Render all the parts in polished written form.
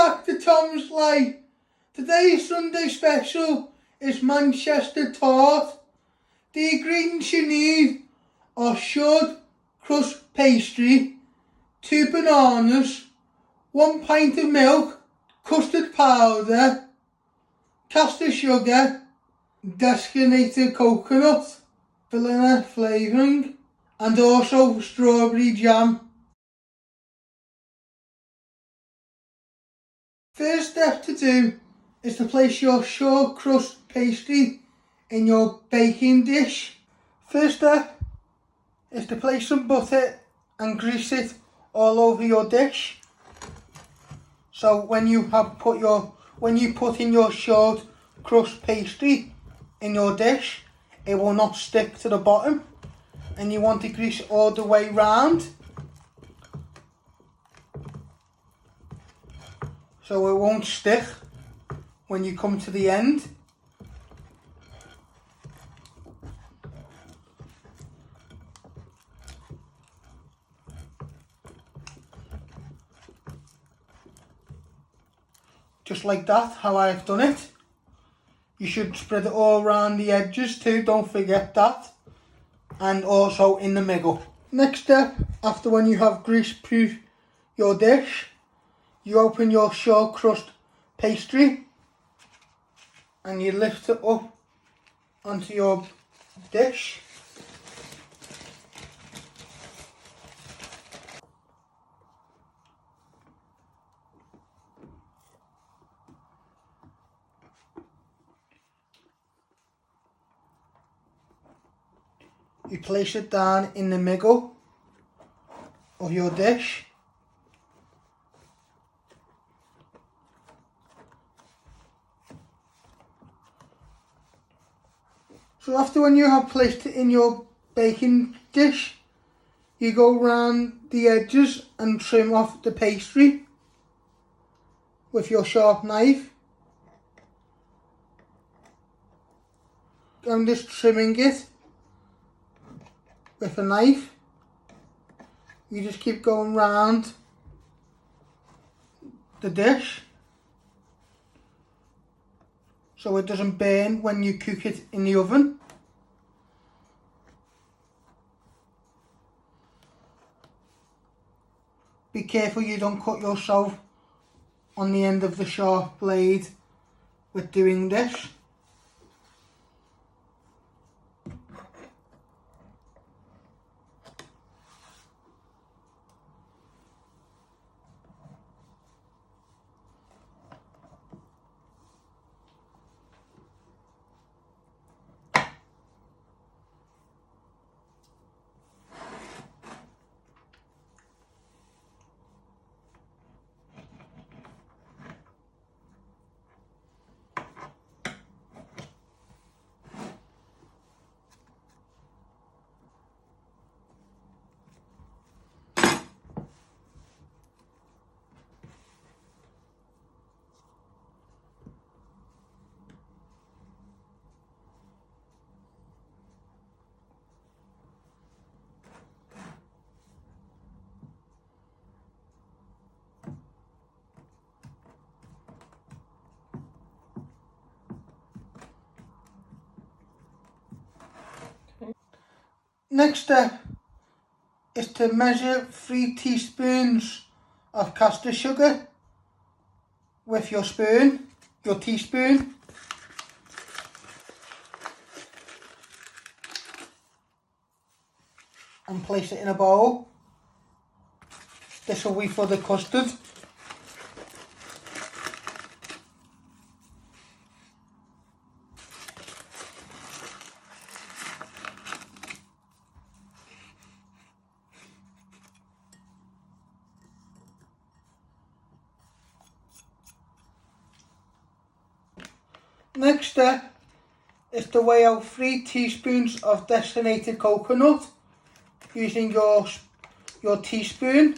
back to Tom's Light. Today's Sunday special is Manchester Tart. The ingredients you need are Shortcrust Pastry, 2 bananas, 1 pint of milk, custard powder, caster sugar, desiccated coconut, vanilla flavouring, and also strawberry jam. First step to do is to place your shortcrust pastry in your baking dish. First step is to place some butter and grease it all over your dish. So when you put in your shortcrust pastry in your dish, it will not stick to the bottom, and you want to grease all the way round so it won't stick when you come to the end. Just like that, how I've done it. You should spread it all around the edges too, don't forget that. And also in the middle. Next step, after when you have grease-proof your dish, you open your shortcrust pastry and you lift it up onto your dish. You place it down in the middle of your dish. So after when you have placed it in your baking dish, you go around the edges and trim off the pastry with your sharp knife. I'm just trimming it with a knife. You just keep going round the dish so it doesn't burn when you cook it in the oven. Be careful you don't cut yourself on the end of the sharp blade with doing this. Next step is to measure 3 teaspoons of caster sugar with your teaspoon. And place it in a bowl. This will be for the custard. Next step is to weigh out 3 teaspoons of desiccated coconut using your teaspoon.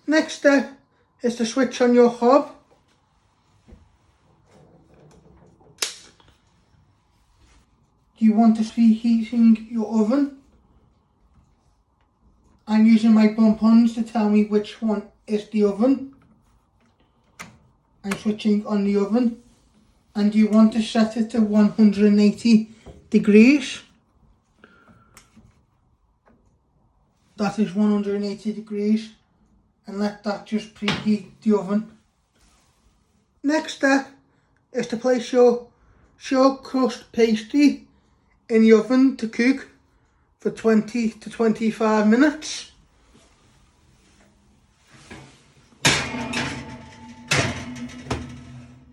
Next step is to switch on your hob. You want to preheating your oven. I'm using my bumpons to tell me which one is the oven. I'm switching on the oven, and you want to set it to 180 degrees. That is 180 degrees, and let that just preheat the oven. Next step is to place your shortcrust pastry in the oven to cook for 20 to 25 minutes.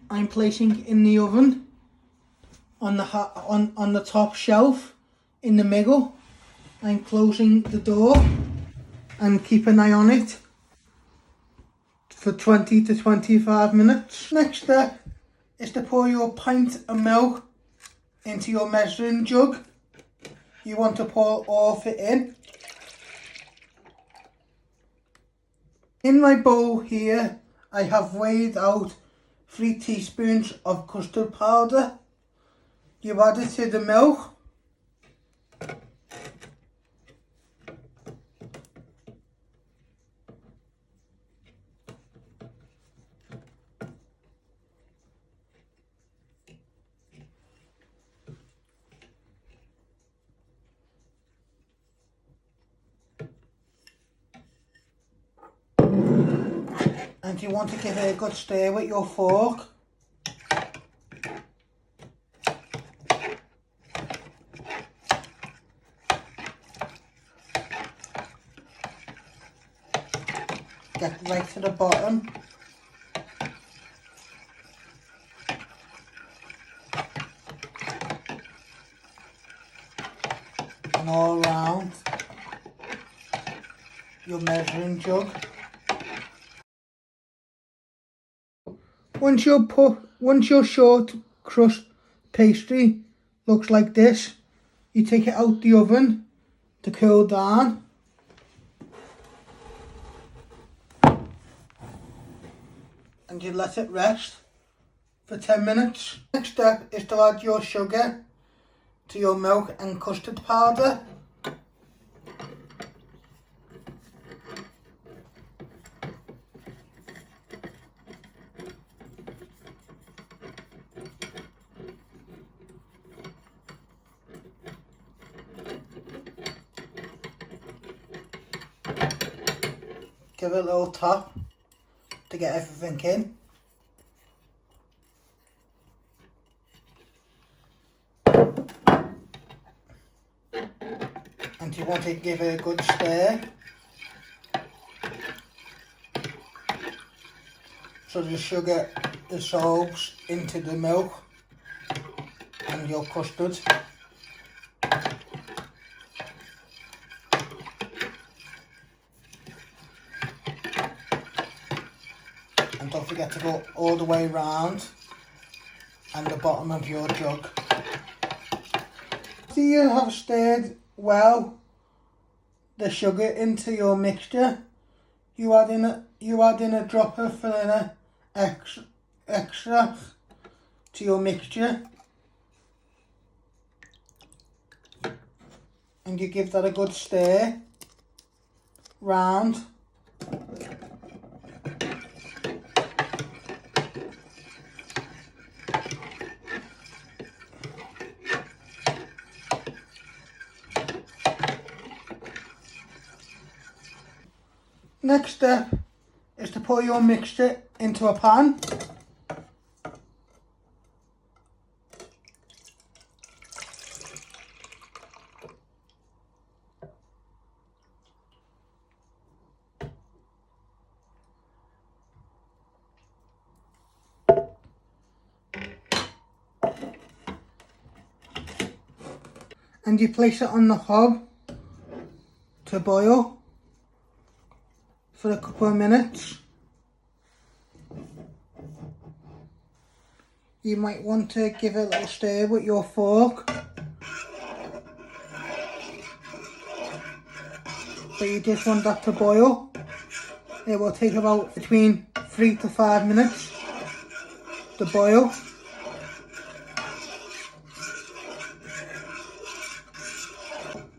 I'm placing in the oven on the top shelf in the middle. I'm closing the door and keep an eye on it for 20 to 25 minutes. Next step is to pour your pint of milk into your measuring jug. You want to pour all of it in. In my bowl here, I have weighed out 3 teaspoons of custard powder. You add it to the milk. And you want to give it a good stir with your fork. Get right to the bottom. And all around your measuring jug. Once your short crust pastry looks like this, you take it out the oven to cool down. And you let it rest for 10 minutes. Next step is to add your sugar to your milk and custard powder. Give it a little tap to get everything in. And you want to give it a good stir so the sugar dissolves into the milk and your custard. And don't forget to go all the way around and the bottom of your jug. After you have stirred well the sugar into your mixture, you add in a drop of vanilla extract to your mixture, and you give that a good stir round. Next step is to pour your mixture into a pan. And you place it on the hob to boil for a couple of minutes. You might want to give it a little stir with your fork, but you just want that to boil. It will take about between 3 to 5 minutes to boil.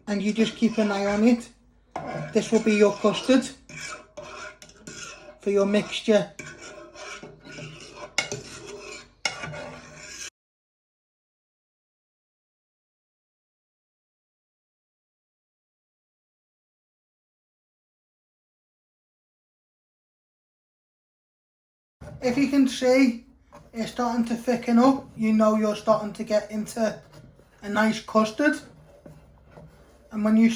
And you just keep an eye on it. This will be your custard for your mixture. If you can see it's starting to thicken up, you know you're starting to get into a nice custard. And when you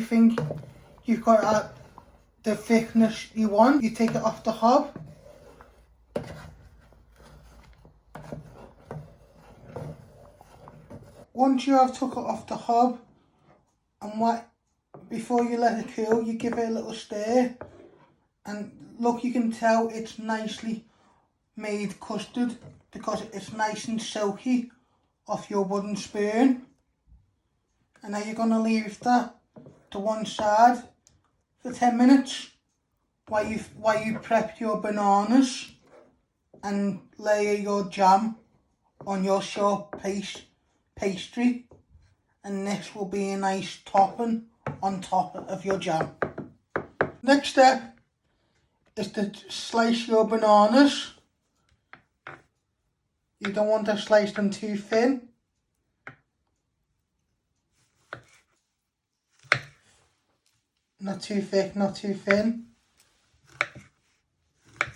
think you've got the thickness you want, you take it off the hob. Once you have took it off the hob, and before you let it cool, you give it a little stir. And look, you can tell it's nicely made custard because it's nice and silky off your wooden spoon. And now you're going to leave that to one side for 10 minutes while you prep your bananas and layer your jam on your short pastry, and this will be a nice topping on top of your jam. Next step is to slice your bananas. You don't want to slice them too thin. Not too thick, not too thin.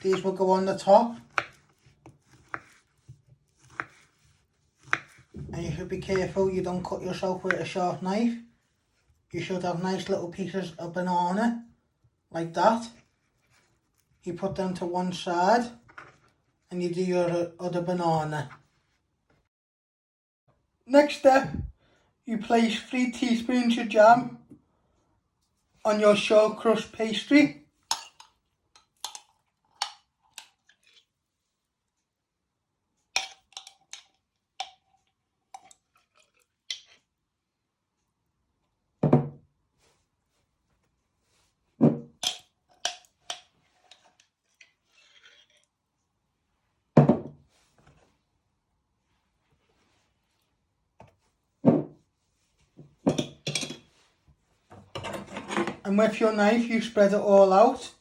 These will go on the top. And you should be careful you don't cut yourself with a sharp knife. You should have nice little pieces of banana, like that. You put them to one side and you do your other banana. Next step, you place 3 teaspoons of jam on your shortcrust pastry. And with your knife, you spread it all out.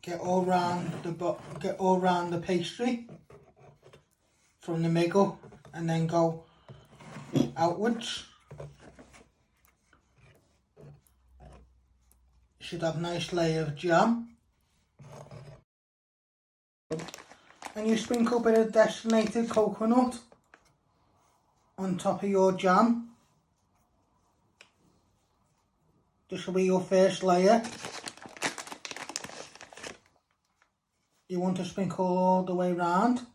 Get all round the pastry from the middle, and then go outwards. You should have a nice layer of jam. And you sprinkle a bit of desiccated coconut on top of your jam. This will be your first layer. You want to sprinkle all the way round.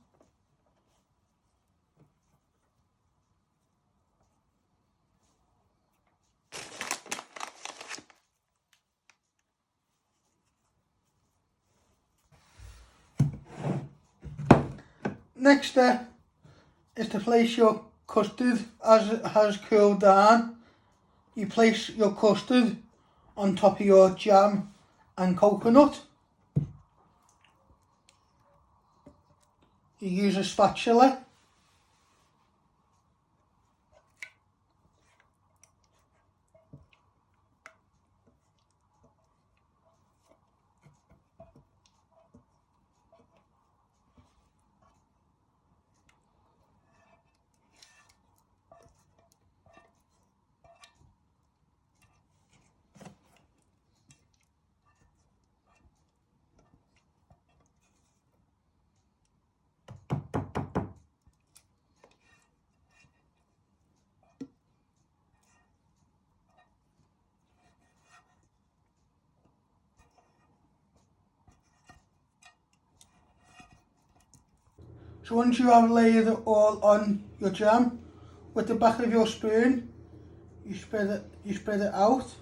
Next step is to place your custard as it has cooled down. You place your custard on top of your jam and coconut. You use a spatula. So once you have layered it all on your jam, with the back of your spoon, you spread it out.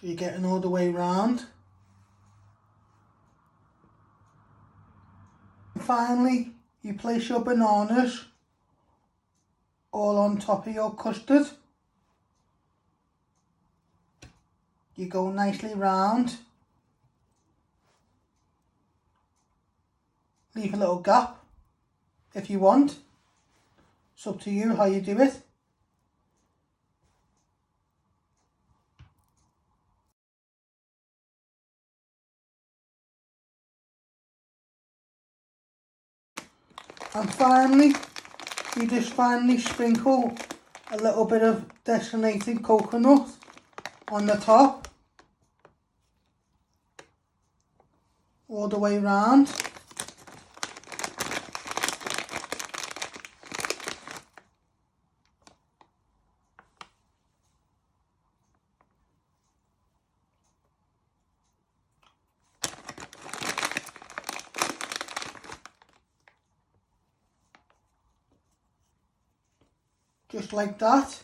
So you're getting all the way round. And finally, you place your bananas all on top of your custard. You go nicely round. Leave a little gap if you want. It's up to you how you do it. And finally, you just finally sprinkle a little bit of desiccated coconut on the top, all the way round. Just like that.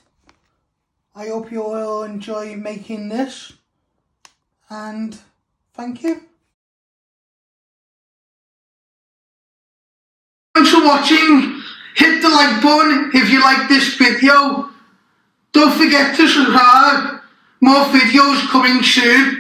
I hope you all enjoy making this, and thank you. Thanks for watching. Hit the like button if you like this video. Don't forget to subscribe. More videos coming soon.